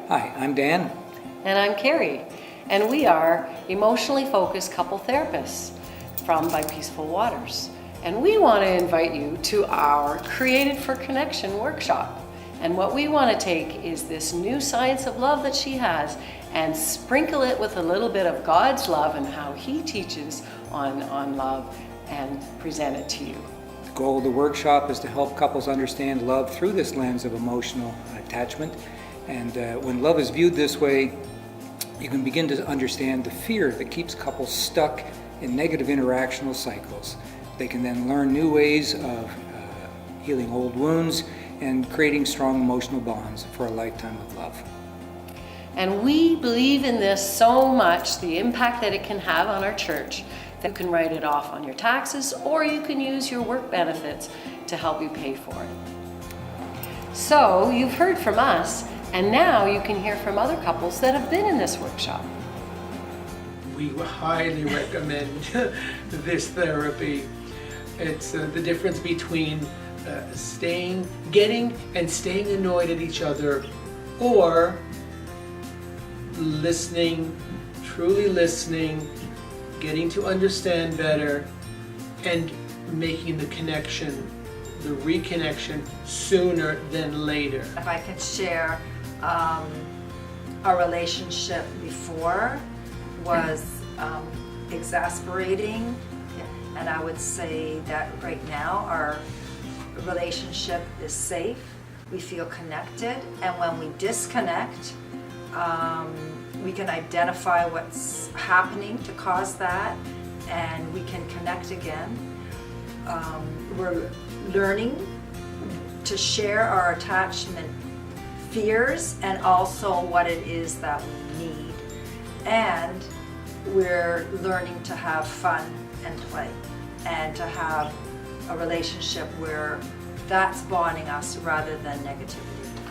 Hi, I'm Dan. And I'm Kerri, and we are emotionally focused couple therapists from By Peaceful Waters. And we want to invite you to our Created for Connection workshop. And what we want to take is this new science of love that she has and sprinkle it with a little bit of God's love and how He teaches on love and present it to you. The goal of the workshop is to help couples understand love through this lens of emotional attachment. And when love is viewed this way, you can begin to understand the fear that keeps couples stuck in negative interactional cycles. They can then learn new ways of healing old wounds and creating strong emotional bonds for a lifetime of love. And we believe in this so much, the impact that it can have on our church, that you can write it off on your taxes or you can use your work benefits to help you pay for it. So you've heard from us, and now you can hear from other couples that have been in this workshop. We highly recommend this therapy. It's the difference between getting and staying annoyed at each other, or listening, truly listening, getting to understand better, and making the connection, the reconnection sooner than later. If I could share, our relationship before was exasperating, and I would say that right now our relationship is safe. We feel connected, and when we disconnect, we can identify what's happening to cause that, and we can connect again. We're learning to share our attachment fears and also what it is that we need. And we're learning to have fun and play and to have a relationship where that's bonding us rather than negativity.